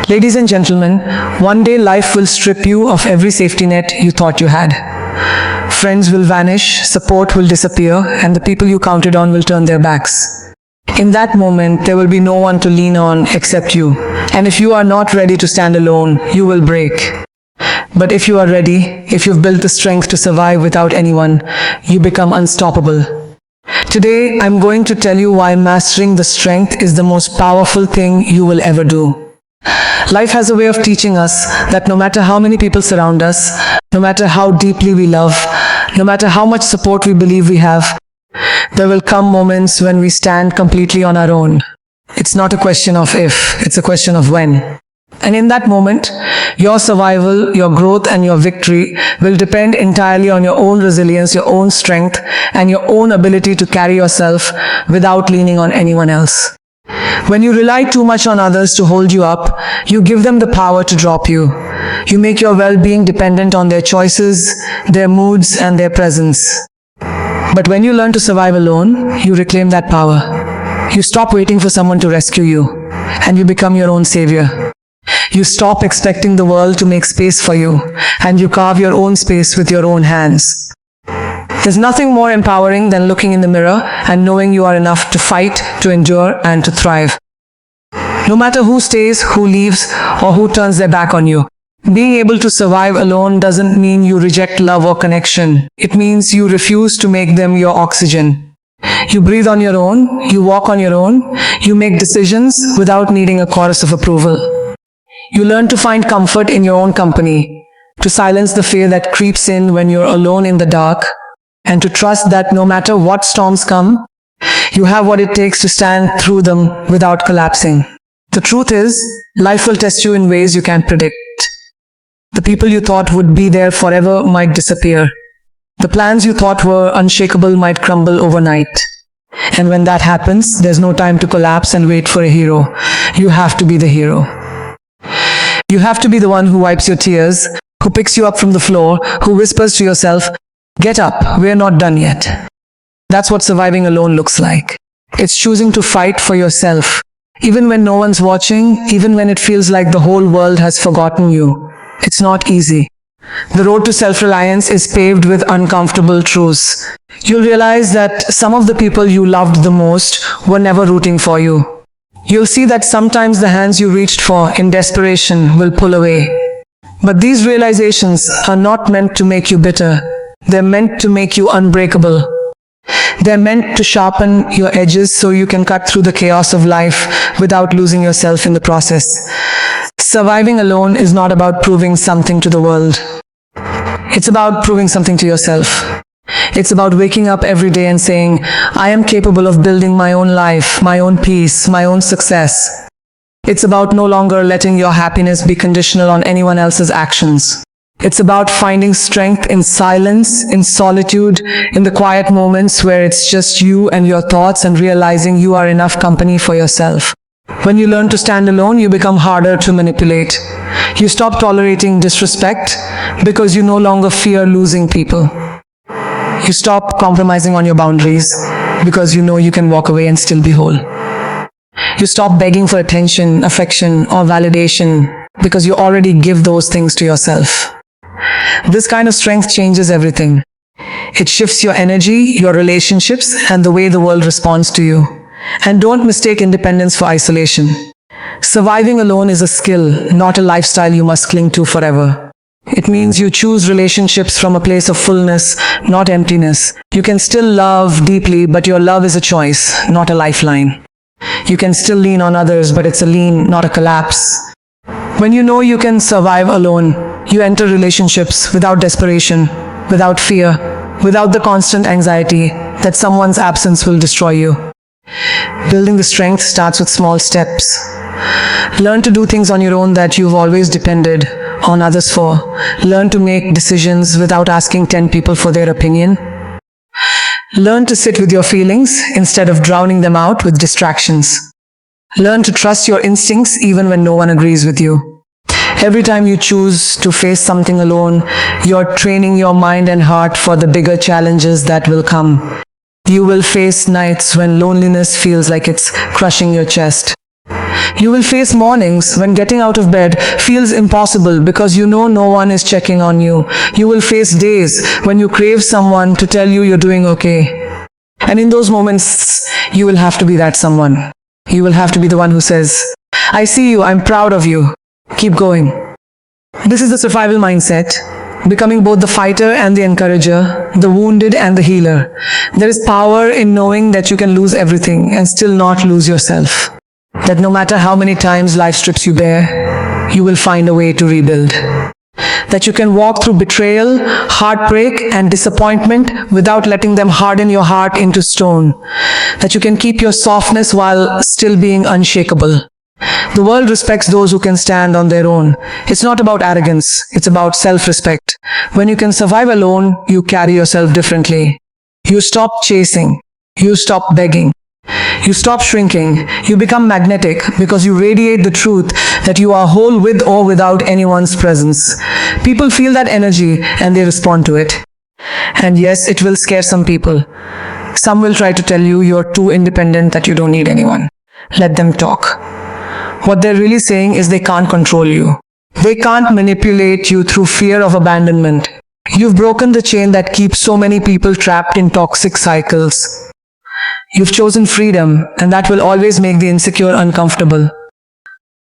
Ladies and gentlemen, one day life will strip you of every safety net you thought you had. Friends will vanish, support will disappear, and the people you counted on will turn their backs. In that moment, there will be no one to lean on except you. And if you are not ready to stand alone, you will break. But if you are ready, if you've built the strength to survive without anyone, you become unstoppable. Today, I'm going to tell you why mastering the strength is the most powerful thing you will ever do. Life has a way of teaching us that no matter how many people surround us, no matter how deeply we love, no matter how much support we believe we have, there will come moments when we stand completely on our own. It's not a question of if, it's a question of when. And in that moment, your survival, your growth, and your victory will depend entirely on your own resilience, your own strength, and your own ability to carry yourself without leaning on anyone else. When you rely too much on others to hold you up, you give them the power to drop you. You make your well-being dependent on their choices, their moods, and their presence. But when you learn to survive alone, you reclaim that power. You stop waiting for someone to rescue you, and you become your own savior. You stop expecting the world to make space for you, and you carve your own space with your own hands. There's nothing more empowering than looking in the mirror and knowing you are enough to fight, to endure, and to thrive. No matter who stays, who leaves, or who turns their back on you, being able to survive alone doesn't mean you reject love or connection. It means you refuse to make them your oxygen. You breathe on your own, you walk on your own, you make decisions without needing a chorus of approval. You learn to find comfort in your own company, to silence the fear that creeps in when you're alone in the dark, and to trust that no matter what storms come, you have what it takes to stand through them without collapsing. The truth is, life will test you in ways you can't predict. The people you thought would be there forever might disappear. The plans you thought were unshakable might crumble overnight. And when that happens, there's no time to collapse and wait for a hero. You have to be the hero. You have to be the one who wipes your tears, who picks you up from the floor, who whispers to yourself, "Get up, we're not done yet." That's what surviving alone looks like. It's choosing to fight for yourself, even when no one's watching, even when it feels like the whole world has forgotten you. It's not easy. The road to self-reliance is paved with uncomfortable truths. You'll realize that some of the people you loved the most were never rooting for you. You'll see that sometimes the hands you reached for in desperation will pull away. But these realizations are not meant to make you bitter. They're meant to make you unbreakable. They're meant to sharpen your edges so you can cut through the chaos of life without losing yourself in the process. Surviving alone is not about proving something to the world. It's about proving something to yourself. It's about waking up every day and saying, "I am capable of building my own life, my own peace, my own success." It's about no longer letting your happiness be conditional on anyone else's actions. It's about finding strength in silence, in solitude, in the quiet moments where it's just you and your thoughts, and realizing you are enough company for yourself. When you learn to stand alone, you become harder to manipulate. You stop tolerating disrespect because you no longer fear losing people. You stop compromising on your boundaries because you know you can walk away and still be whole. You stop begging for attention, affection, or validation because you already give those things to yourself. This kind of strength changes everything. It shifts your energy, your relationships, and the way the world responds to you. And don't mistake independence for isolation. Surviving alone is a skill, not a lifestyle you must cling to forever. It means you choose relationships from a place of fullness, not emptiness. You can still love deeply, but your love is a choice, not a lifeline. You can still lean on others, but it's a lean, not a collapse. When you know you can survive alone, you enter relationships without desperation, without fear, without the constant anxiety that someone's absence will destroy you. Building the strength starts with small steps. Learn to do things on your own that you've always depended on others for. Learn to make decisions without asking 10 people for their opinion. Learn to sit with your feelings instead of drowning them out with distractions. Learn to trust your instincts even when no one agrees with you. Every time you choose to face something alone, you're training your mind and heart for the bigger challenges that will come. You will face nights when loneliness feels like it's crushing your chest. You will face mornings when getting out of bed feels impossible because you know no one is checking on you. You will face days when you crave someone to tell you you're doing okay. And in those moments, you will have to be that someone. You will have to be the one who says, I see you, I'm proud of you. Keep going. This is the survival mindset, becoming both the fighter and the encourager, the wounded and the healer. There is power in knowing that you can lose everything and still not lose yourself. That no matter how many times life strips you bare, you will find a way to rebuild. That you can walk through betrayal, heartbreak, and disappointment without letting them harden your heart into stone. That you can keep your softness while still being unshakable. The world respects those who can stand on their own. It's not about arrogance, it's about self-respect. When you can survive alone, you carry yourself differently. You stop chasing. You stop begging. You stop shrinking. You become magnetic because you radiate the truth that you are whole with or without anyone's presence. People feel that energy and they respond to it. And yes, it will scare some people. Some will try to tell you you're too independent, that you don't need anyone. Let them talk. What they're really saying is they can't control you. They can't manipulate you through fear of abandonment. You've broken the chain that keeps so many people trapped in toxic cycles. You've chosen freedom, and that will always make the insecure uncomfortable.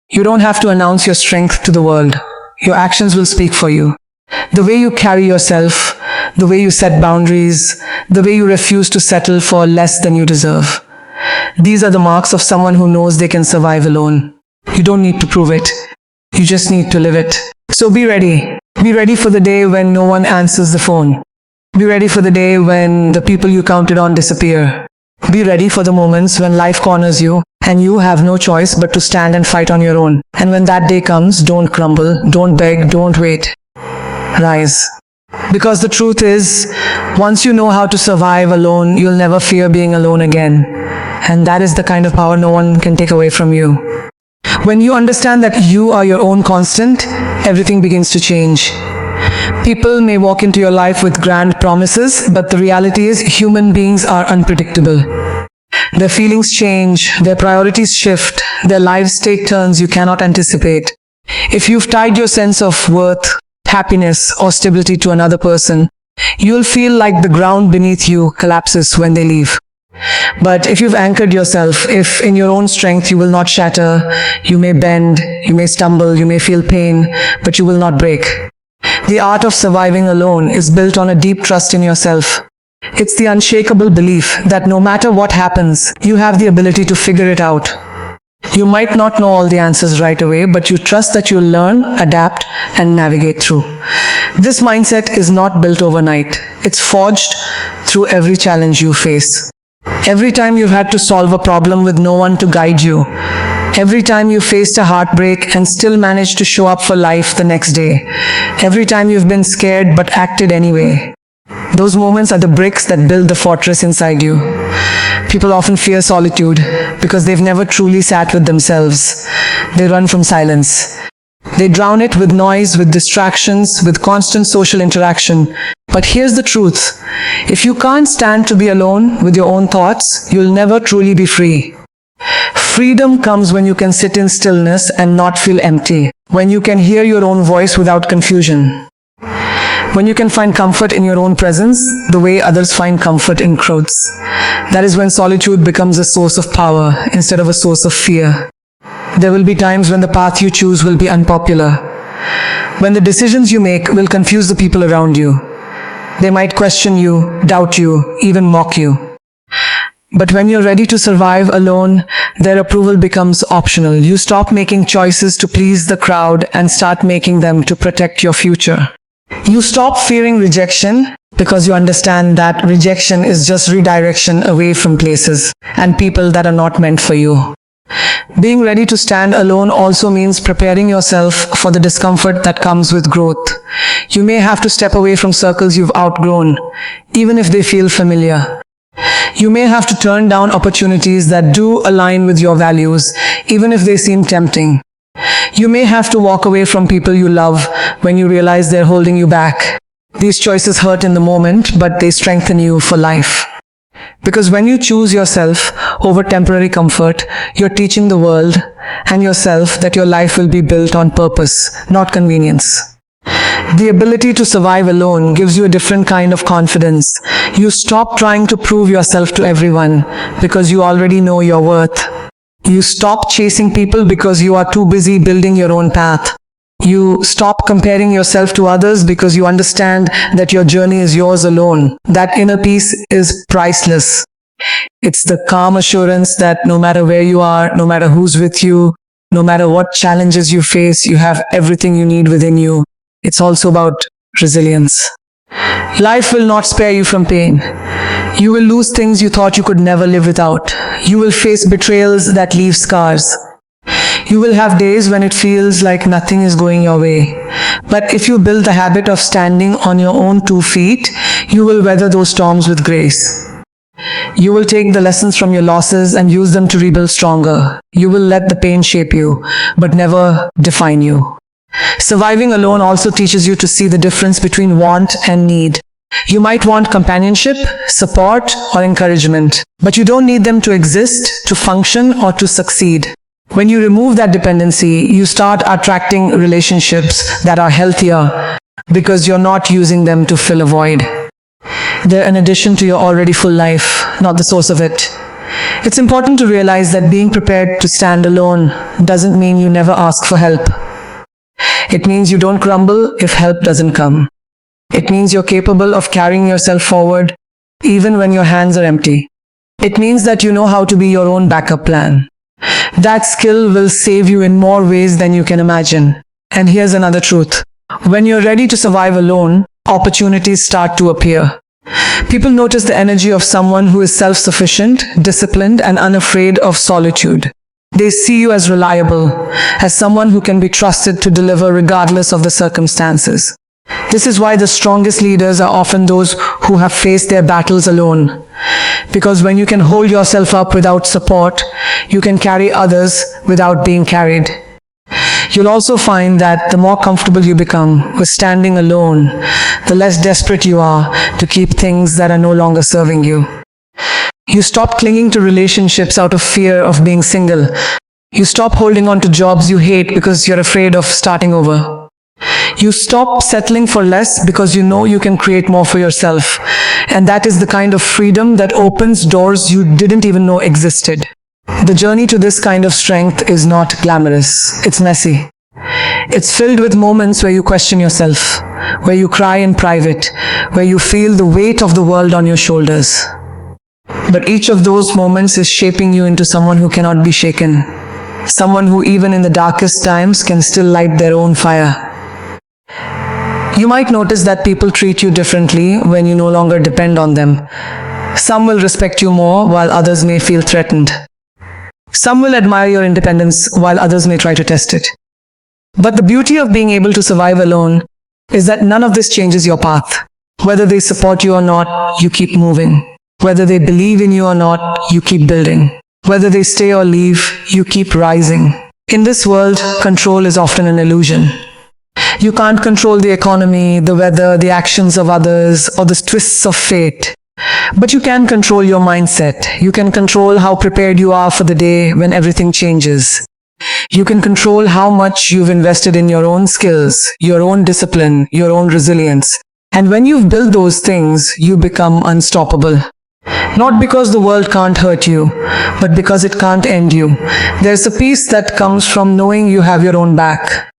You don't have to announce your strength to the world. Your actions will speak for you. The way you carry yourself, the way you set boundaries, the way you refuse to settle for less than you deserve. These are the marks of someone who knows they can survive alone. You don't need to prove it. You just need to live it. So be ready. Be ready for the day when no one answers the phone. Be ready for the day when the people you counted on disappear. Be ready for the moments when life corners you and you have no choice but to stand and fight on your own. And when that day comes, don't crumble, don't beg, don't wait. Rise. Because the truth is, once you know how to survive alone, you'll never fear being alone again. And that is the kind of power no one can take away from you. When you understand that you are your own constant, everything begins to change. People may walk into your life with grand promises, but the reality is human beings are unpredictable. Their feelings change, their priorities shift, their lives take turns you cannot anticipate. If you've tied your sense of worth, happiness, or stability to another person, you'll feel like the ground beneath you collapses when they leave. But if you've anchored yourself, if in your own strength you will not shatter, you may bend, you may stumble, you may feel pain, but you will not break. The art of surviving alone is built on a deep trust in yourself. It's the unshakable belief that no matter what happens, you have the ability to figure it out. You might not know all the answers right away, but you trust that you'll learn, adapt, and navigate through. This mindset is not built overnight. It's forged through every challenge you face. Every time you've had to solve a problem with no one to guide you. Every time you faced a heartbreak and still managed to show up for life the next day. Every time you've been scared but acted anyway. Those moments are the bricks that build the fortress inside you. People often fear solitude because they've never truly sat with themselves. They run from silence. They drown it with noise, with distractions, with constant social interaction. But here's the truth. If you can't stand to be alone with your own thoughts, you'll never truly be free. Freedom comes when you can sit in stillness and not feel empty. When you can hear your own voice without confusion. When you can find comfort in your own presence, the way others find comfort in crowds. That is when solitude becomes a source of power instead of a source of fear. There will be times when the path you choose will be unpopular. When the decisions you make will confuse the people around you. They might question you, doubt you, even mock you. But when you're ready to survive alone, their approval becomes optional. You stop making choices to please the crowd and start making them to protect your future. You stop fearing rejection because you understand that rejection is just redirection away from places and people that are not meant for you. Being ready to stand alone also means preparing yourself for the discomfort that comes with growth. You may have to step away from circles you've outgrown, even if they feel familiar. You may have to turn down opportunities that do align with your values, even if they seem tempting. You may have to walk away from people you love when you realize they're holding you back. These choices hurt in the moment, but they strengthen you for life. Because when you choose yourself over temporary comfort, you're teaching the world and yourself that your life will be built on purpose, not convenience. The ability to survive alone gives you a different kind of confidence. You stop trying to prove yourself to everyone because you already know your worth. You stop chasing people because you are too busy building your own path. You stop comparing yourself to others because you understand that your journey is yours alone. That inner peace is priceless. It's the calm assurance that no matter where you are, no matter who's with you, no matter what challenges you face, you have everything you need within you. It's also about resilience. Life will not spare you from pain. You will lose things you thought you could never live without. You will face betrayals that leave scars. You will have days when it feels like nothing is going your way. But if you build the habit of standing on your own 2 feet, you will weather those storms with grace. You will take the lessons from your losses and use them to rebuild stronger. You will let the pain shape you, but never define you. Surviving alone also teaches you to see the difference between want and need. You might want companionship, support, or encouragement, but you don't need them to exist, to function, or to succeed. When you remove that dependency, you start attracting relationships that are healthier because you're not using them to fill a void. They're an addition to your already full life, not the source of it. It's important to realize that being prepared to stand alone doesn't mean you never ask for help. It means you don't crumble if help doesn't come. It means you're capable of carrying yourself forward even when your hands are empty. It means that you know how to be your own backup plan. That skill will save you in more ways than you can imagine. And here's another truth. When you're ready to survive alone, opportunities start to appear. People notice the energy of someone who is self-sufficient, disciplined, and unafraid of solitude. They see you as reliable, as someone who can be trusted to deliver regardless of the circumstances. This is why the strongest leaders are often those who have faced their battles alone. Because when you can hold yourself up without support, you can carry others without being carried. You'll also find that the more comfortable you become with standing alone, the less desperate you are to keep things that are no longer serving you. You stop clinging to relationships out of fear of being single. You stop holding on to jobs you hate because you're afraid of starting over. You stop settling for less because you know you can create more for yourself. And that is the kind of freedom that opens doors you didn't even know existed. The journey to this kind of strength is not glamorous. It's messy. It's filled with moments where you question yourself, where you cry in private, where you feel the weight of the world on your shoulders. But each of those moments is shaping you into someone who cannot be shaken. Someone who even in the darkest times can still light their own fire. You might notice that people treat you differently when you no longer depend on them. Some will respect you more while others may feel threatened. Some will admire your independence while others may try to test it. But the beauty of being able to survive alone is that none of this changes your path. Whether they support you or not, you keep moving. Whether they believe in you or not, you keep building. Whether they stay or leave, you keep rising. In this world, control is often an illusion. You can't control the economy, the weather, the actions of others, or the twists of fate. But you can control your mindset. You can control how prepared you are for the day when everything changes. You can control how much you've invested in your own skills, your own discipline, your own resilience. And when you've built those things, you become unstoppable. Not because the world can't hurt you, but because it can't end you. There's a peace that comes from knowing you have your own back.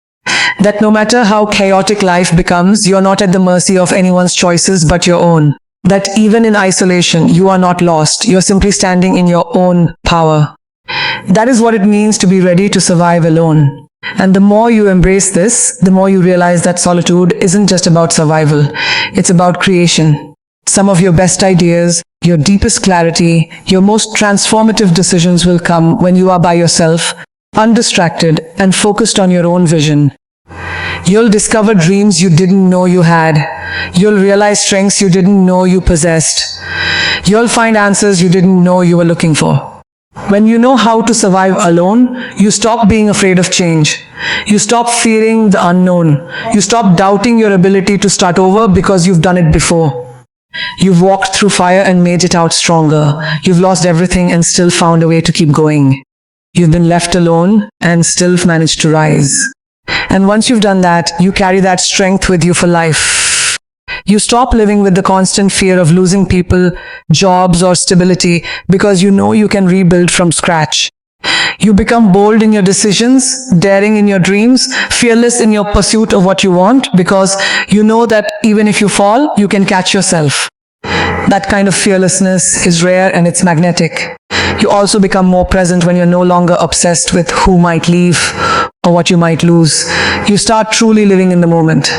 That no matter how chaotic life becomes, you're not at the mercy of anyone's choices but your own. That even in isolation, you are not lost. You're simply standing in your own power. That is what it means to be ready to survive alone. And the more you embrace this, the more you realize that solitude isn't just about survival. It's about creation. Some of your best ideas, your deepest clarity, your most transformative decisions will come when you are by yourself, undistracted, and focused on your own vision. You'll discover dreams you didn't know you had. You'll realize strengths you didn't know you possessed. You'll find answers you didn't know you were looking for. When you know how to survive alone, you stop being afraid of change. You stop fearing the unknown. You stop doubting your ability to start over because you've done it before. You've walked through fire and made it out stronger. You've lost everything and still found a way to keep going. You've been left alone and still managed to rise. And once you've done that, you carry that strength with you for life. You stop living with the constant fear of losing people, jobs, or stability because you know you can rebuild from scratch. You become bold in your decisions, daring in your dreams, fearless in your pursuit of what you want because you know that even if you fall, you can catch yourself. That kind of fearlessness is rare and it's magnetic. You also become more present when you're no longer obsessed with who might leave or what you might lose. You start truly living in the moment.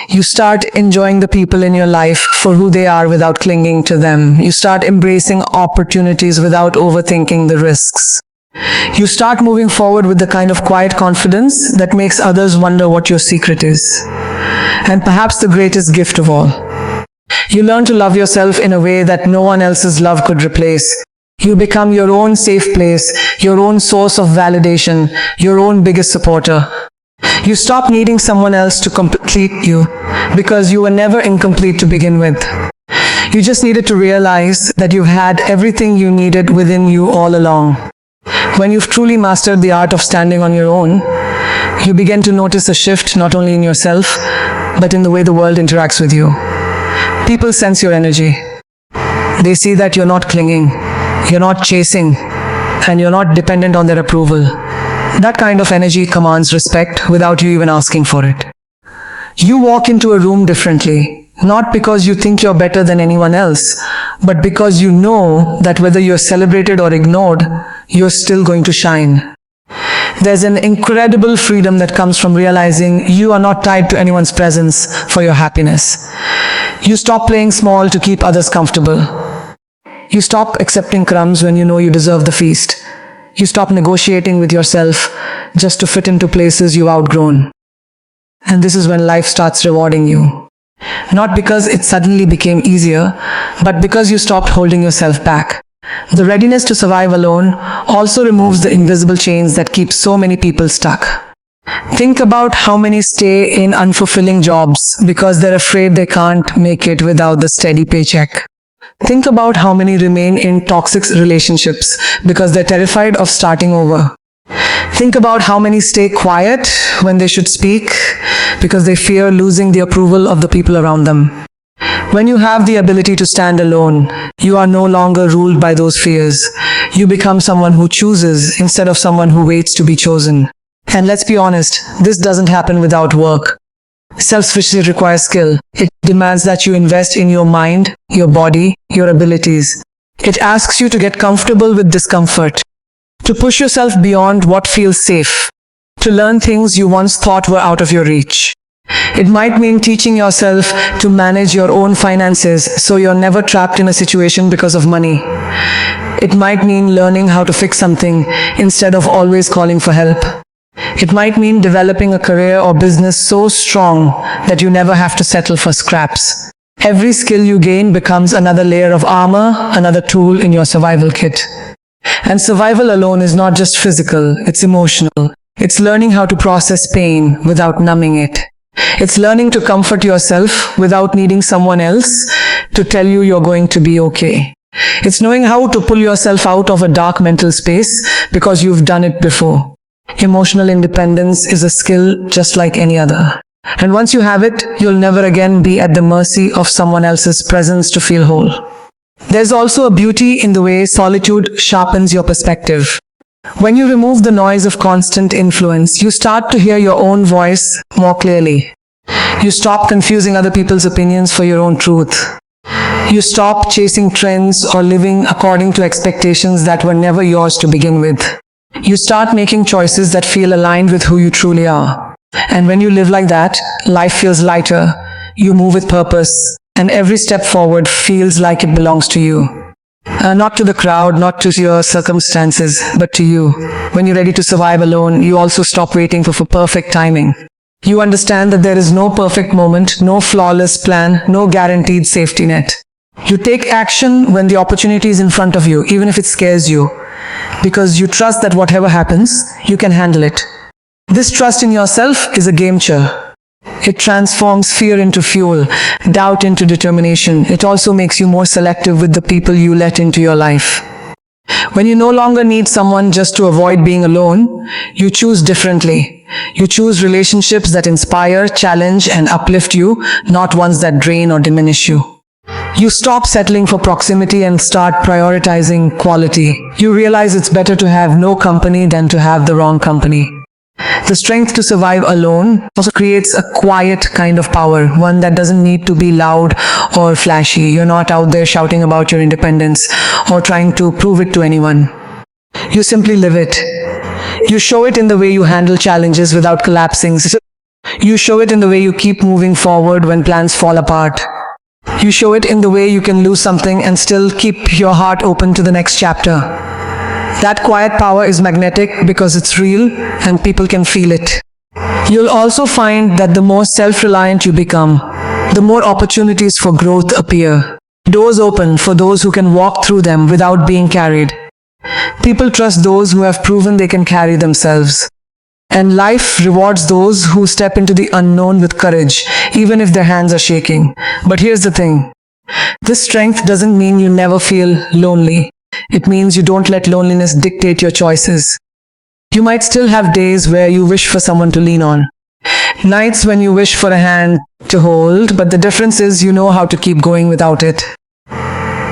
You start enjoying the people in your life for who they are without clinging to them. You start embracing opportunities without overthinking the risks. You start moving forward with the kind of quiet confidence that makes others wonder what your secret is. And perhaps the greatest gift of all. You learn to love yourself in a way that no one else's love could replace. You become your own safe place, your own source of validation, your own biggest supporter. You stop needing someone else to complete you because you were never incomplete to begin with. You just needed to realize that you had everything you needed within you all along. When you've truly mastered the art of standing on your own, you begin to notice a shift not only in yourself, but in the way the world interacts with you. People sense your energy. They see that you're not clinging, you're not chasing, and you're not dependent on their approval. That kind of energy commands respect without you even asking for it. You walk into a room differently, not because you think you're better than anyone else, but because you know that whether you're celebrated or ignored, you're still going to shine. There's an incredible freedom that comes from realizing you are not tied to anyone's presence for your happiness. You stop playing small to keep others comfortable. You stop accepting crumbs when you know you deserve the feast. You stop negotiating with yourself just to fit into places you've outgrown. And this is when life starts rewarding you. Not because it suddenly became easier, but because you stopped holding yourself back. The readiness to survive alone also removes the invisible chains that keep so many people stuck. Think about how many stay in unfulfilling jobs because they're afraid they can't make it without the steady paycheck. Think about how many remain in toxic relationships because they're terrified of starting over. Think about how many stay quiet when they should speak because they fear losing the approval of the people around them. When you have the ability to stand alone, you are no longer ruled by those fears. You become someone who chooses instead of someone who waits to be chosen. And let's be honest, this doesn't happen without work. Self-sufficiency requires skill. It demands that you invest in your mind, your body, your abilities. It asks you to get comfortable with discomfort, to push yourself beyond what feels safe, to learn things you once thought were out of your reach. It might mean teaching yourself to manage your own finances so you're never trapped in a situation because of money. It might mean learning how to fix something instead of always calling for help. It might mean developing a career or business so strong that you never have to settle for scraps. Every skill you gain becomes another layer of armor, another tool in your survival kit. And survival alone is not just physical, it's emotional. It's learning how to process pain without numbing it. It's learning to comfort yourself without needing someone else to tell you you're going to be okay. It's knowing how to pull yourself out of a dark mental space because you've done it before. Emotional independence is a skill just like any other. And once you have it, you'll never again be at the mercy of someone else's presence to feel whole. There's also a beauty in the way solitude sharpens your perspective. When you remove the noise of constant influence, you start to hear your own voice more clearly. You stop confusing other people's opinions for your own truth. You stop chasing trends or living according to expectations that were never yours to begin with. You start making choices that feel aligned with who you truly are. And when you live like that, life feels lighter, you move with purpose, and every step forward feels like it belongs to you. Not to the crowd, not to your circumstances, but to you. When you're ready to survive alone, you also stop waiting for perfect timing. You understand that there is no perfect moment, no flawless plan, no guaranteed safety net. You take action when the opportunity is in front of you, even if it scares you, because you trust that whatever happens, you can handle it. This trust in yourself is a game changer. It transforms fear into fuel, doubt into determination. It also makes you more selective with the people you let into your life. When you no longer need someone just to avoid being alone, you choose differently. You choose relationships that inspire, challenge, and uplift you, not ones that drain or diminish you. You stop settling for proximity and start prioritizing quality. You realize it's better to have no company than to have the wrong company. The strength to survive alone also creates a quiet kind of power, one that doesn't need to be loud or flashy. You're not out there shouting about your independence or trying to prove it to anyone. You simply live it. You show it in the way you handle challenges without collapsing. You show it in the way you keep moving forward when plans fall apart. You show it in the way you can lose something and still keep your heart open to the next chapter. That quiet power is magnetic because it's real and people can feel it. You'll also find that the more self-reliant you become, the more opportunities for growth appear. Doors open for those who can walk through them without being carried. People trust those who have proven they can carry themselves. And life rewards those who step into the unknown with courage, even if their hands are shaking. But here's the thing. This strength doesn't mean you never feel lonely. It means you don't let loneliness dictate your choices. You might still have days where you wish for someone to lean on. Nights when you wish for a hand to hold, but the difference is you know how to keep going without it.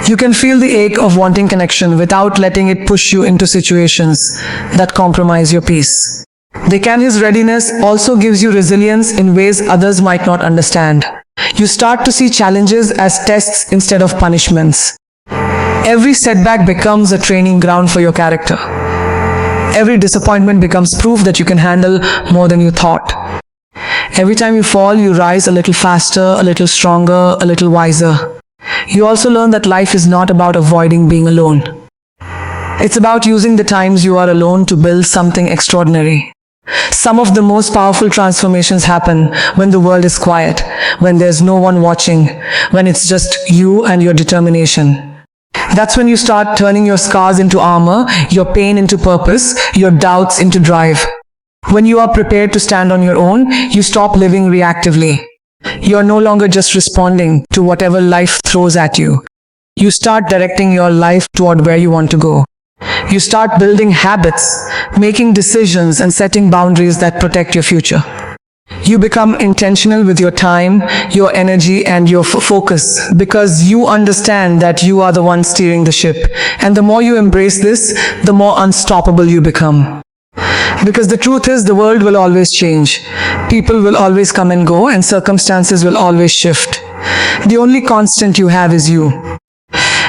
You can feel the ache of wanting connection without letting it push you into situations that compromise your peace. His readiness also gives you resilience in ways others might not understand. You start to see challenges as tests instead of punishments. Every setback becomes a training ground for your character. Every disappointment becomes proof that you can handle more than you thought. Every time you fall, you rise a little faster, a little stronger, a little wiser. You also learn that life is not about avoiding being alone. It's about using the times you are alone to build something extraordinary. Some of the most powerful transformations happen when the world is quiet, when there's no one watching, when it's just you and your determination. That's when you start turning your scars into armor, your pain into purpose, your doubts into drive. When you are prepared to stand on your own, you stop living reactively. You're no longer just responding to whatever life throws at you. You start directing your life toward where you want to go. You start building habits, making decisions, and setting boundaries that protect your future. You become intentional with your time, your energy, and your focus because you understand that you are the one steering the ship. And the more you embrace this, the more unstoppable you become. Because the truth is, the world will always change. People will always come and go, and circumstances will always shift. The only constant you have is you.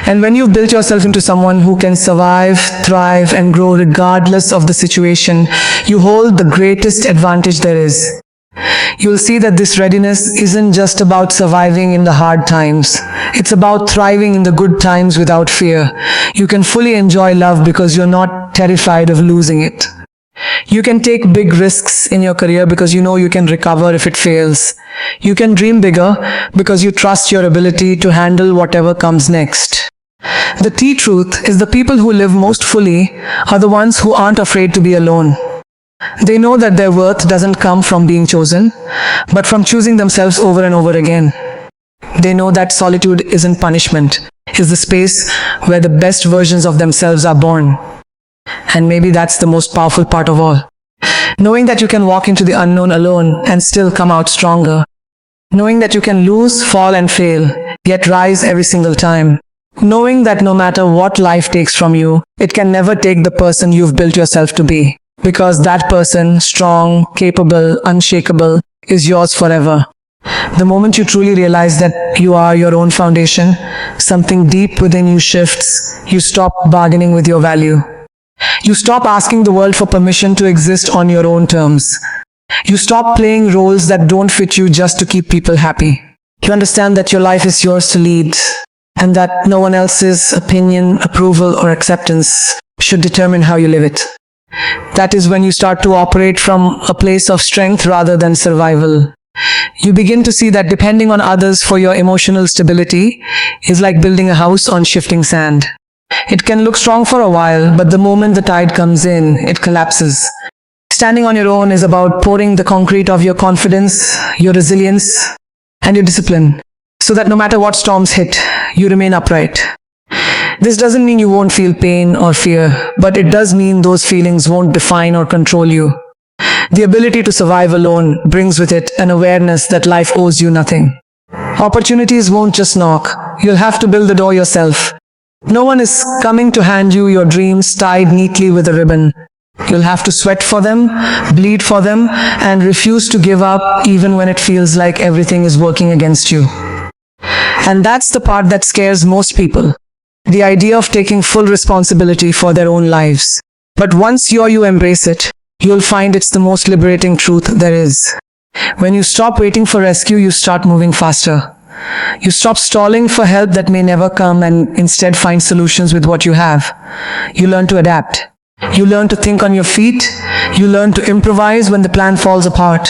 And when you've built yourself into someone who can survive, thrive, and grow regardless of the situation, you hold the greatest advantage there is. You'll see that this readiness isn't just about surviving in the hard times. It's about thriving in the good times without fear. You can fully enjoy love because you're not terrified of losing it. You can take big risks in your career because you know you can recover if it fails. You can dream bigger because you trust your ability to handle whatever comes next. The truth is the people who live most fully are the ones who aren't afraid to be alone. They know that their worth doesn't come from being chosen, but from choosing themselves over and over again. They know that solitude isn't punishment, it's the space where the best versions of themselves are born. And maybe that's the most powerful part of all. Knowing that you can walk into the unknown alone and still come out stronger. Knowing that you can lose, fall, and fail, yet rise every single time. Knowing that no matter what life takes from you, it can never take the person you've built yourself to be. Because that person, strong, capable, unshakable, is yours forever. The moment you truly realize that you are your own foundation, something deep within you shifts. You stop bargaining with your value. You stop asking the world for permission to exist on your own terms. You stop playing roles that don't fit you just to keep people happy. You understand that your life is yours to lead, and that no one else's opinion, approval, or acceptance should determine how you live it. That is when you start to operate from a place of strength rather than survival. You begin to see that depending on others for your emotional stability is like building a house on shifting sand. It can look strong for a while, but the moment the tide comes in, it collapses. Standing on your own is about pouring the concrete of your confidence, your resilience, and your discipline, so that no matter what storms hit, you remain upright. This doesn't mean you won't feel pain or fear, but it does mean those feelings won't define or control you. The ability to survive alone brings with it an awareness that life owes you nothing. Opportunities won't just knock, you'll have to build the door yourself. No one is coming to hand you your dreams tied neatly with a ribbon. You'll have to sweat for them, bleed for them, and refuse to give up even when it feels like everything is working against you. And that's the part that scares most people. The idea of taking full responsibility for their own lives. But once you embrace it, you'll find it's the most liberating truth there is. When you stop waiting for rescue, you start moving faster. You stop stalling for help that may never come and instead find solutions with what you have. You learn to adapt. You learn to think on your feet. You learn to improvise when the plan falls apart.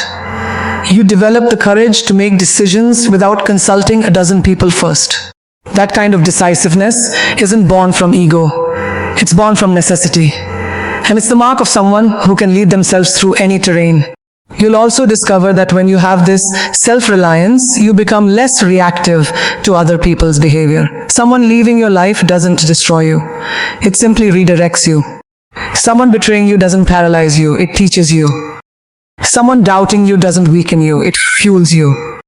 You develop the courage to make decisions without consulting a dozen people first. That kind of decisiveness isn't born from ego. It's born from necessity. And it's the mark of someone who can lead themselves through any terrain. You'll also discover that when you have this self-reliance, you become less reactive to other people's behavior. Someone leaving your life doesn't destroy you. It simply redirects you. Someone betraying you doesn't paralyze you, it teaches you. Someone doubting you doesn't weaken you, it fuels you.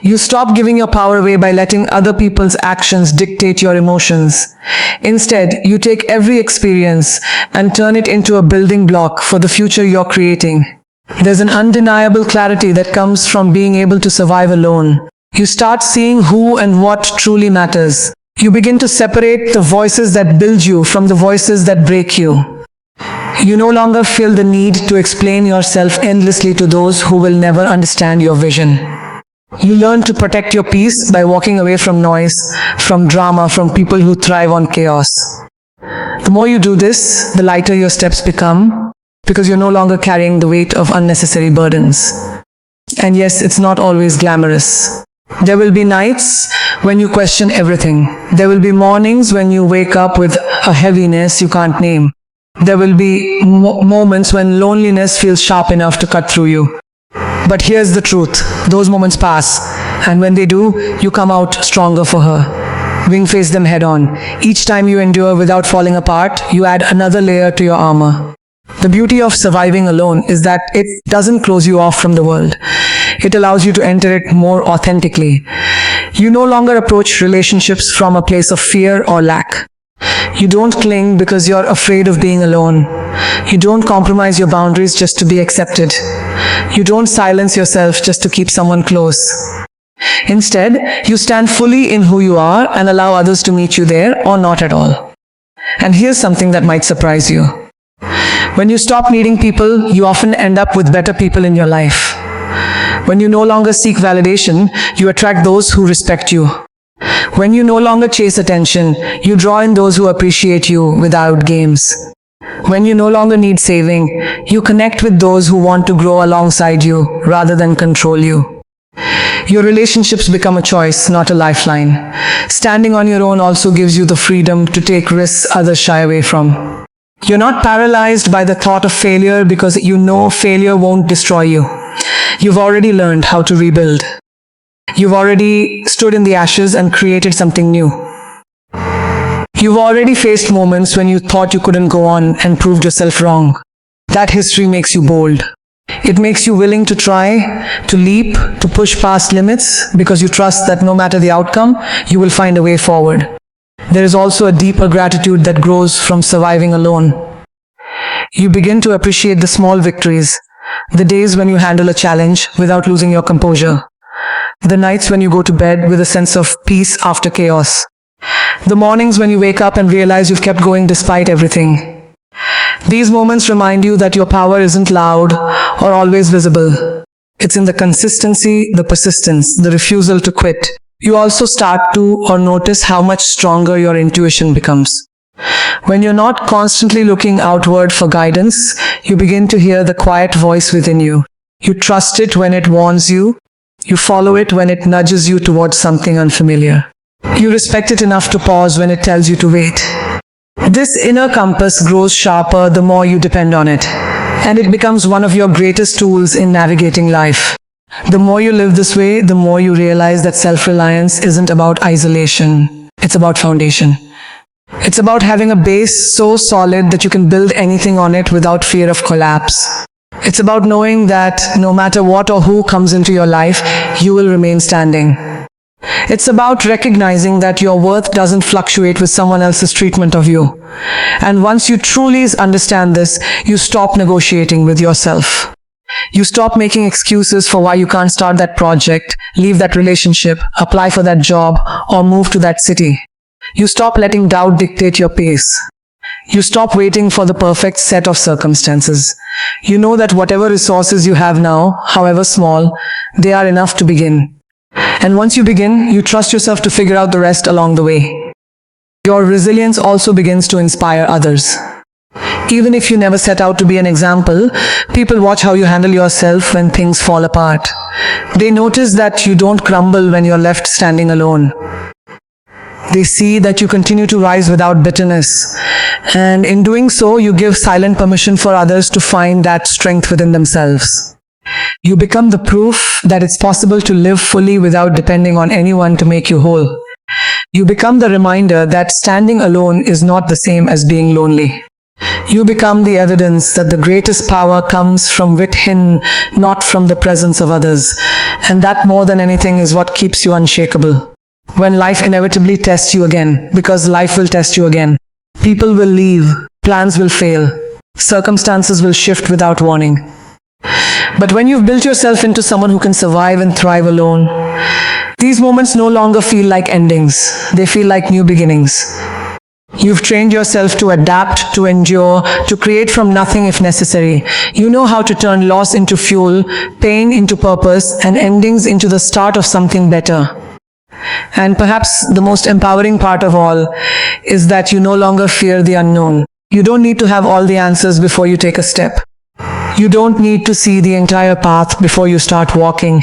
You stop giving your power away by letting other people's actions dictate your emotions. Instead, you take every experience and turn it into a building block for the future you're creating. There's an undeniable clarity that comes from being able to survive alone. You start seeing who and what truly matters. You begin to separate the voices that build you from the voices that break you. You no longer feel the need to explain yourself endlessly to those who will never understand your vision. You learn to protect your peace by walking away from noise, from drama, from people who thrive on chaos. The more you do this, the lighter your steps become, because you're no longer carrying the weight of unnecessary burdens. And yes, it's not always glamorous. There will be nights when you question everything. There will be mornings when you wake up with a heaviness you can't name. There will be moments when loneliness feels sharp enough to cut through you. But here's the truth. Those moments pass, and when they do, you come out stronger for her. Wing face them head on. Each time you endure without falling apart, you add another layer to your armor. The beauty of surviving alone is that it doesn't close you off from the world. It allows you to enter it more authentically. You no longer approach relationships from a place of fear or lack. You don't cling because you're afraid of being alone. You don't compromise your boundaries just to be accepted. You don't silence yourself just to keep someone close. Instead, you stand fully in who you are and allow others to meet you there or not at all. And here's something that might surprise you. When you stop needing people, you often end up with better people in your life. When you no longer seek validation, you attract those who respect you. When you no longer chase attention, you draw in those who appreciate you without games. When you no longer need saving, you connect with those who want to grow alongside you rather than control you. Your relationships become a choice, not a lifeline. Standing on your own also gives you the freedom to take risks others shy away from. You're not paralyzed by the thought of failure because you know failure won't destroy you. You've already learned how to rebuild. You've already stood in the ashes and created something new. You've already faced moments when you thought you couldn't go on and proved yourself wrong. That history makes you bold. It makes you willing to try, to leap, to push past limits because you trust that no matter the outcome, you will find a way forward. There is also a deeper gratitude that grows from surviving alone. You begin to appreciate the small victories, the days when you handle a challenge without losing your composure, the nights when you go to bed with a sense of peace after chaos, the mornings when you wake up and realize you've kept going despite everything. These moments remind you that your power isn't loud or always visible. It's in the consistency, the persistence, the refusal to quit. You also start to or notice how much stronger your intuition becomes. When you're not constantly looking outward for guidance, you begin to hear the quiet voice within you. You trust it when it warns you. You follow it when it nudges you towards something unfamiliar. You respect it enough to pause when it tells you to wait. This inner compass grows sharper the more you depend on it. And it becomes one of your greatest tools in navigating life. The more you live this way, the more you realize that self-reliance isn't about isolation. It's about foundation. It's about having a base so solid that you can build anything on it without fear of collapse. It's about knowing that no matter what or who comes into your life, you will remain standing. It's about recognizing that your worth doesn't fluctuate with someone else's treatment of you. And once you truly understand this, you stop negotiating with yourself. You stop making excuses for why you can't start that project, leave that relationship, apply for that job, or move to that city. You stop letting doubt dictate your pace. You stop waiting for the perfect set of circumstances. You know that whatever resources you have now, however small, they are enough to begin. And once you begin, you trust yourself to figure out the rest along the way. Your resilience also begins to inspire others. Even if you never set out to be an example, people watch how you handle yourself when things fall apart. They notice that you don't crumble when you're left standing alone. They see that you continue to rise without bitterness. And in doing so, you give silent permission for others to find that strength within themselves. You become the proof that it's possible to live fully without depending on anyone to make you whole. You become the reminder that standing alone is not the same as being lonely. You become the evidence that the greatest power comes from within, not from the presence of others. And that more than anything is what keeps you unshakable. When life inevitably tests you again, because life will test you again. People will leave, plans will fail, circumstances will shift without warning. But when you've built yourself into someone who can survive and thrive alone, these moments no longer feel like endings. They feel like new beginnings. You've trained yourself to adapt, to endure, to create from nothing if necessary. You know how to turn loss into fuel, pain into purpose, and endings into the start of something better. And perhaps the most empowering part of all is that you no longer fear the unknown. You don't need to have all the answers before you take a step. You don't need to see the entire path before you start walking.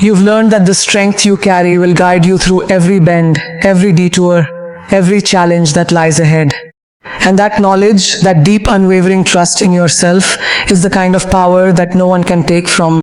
You've learned that the strength you carry will guide you through every bend, every detour, every challenge that lies ahead. And that knowledge, that deep unwavering trust in yourself is the kind of power that no one can take from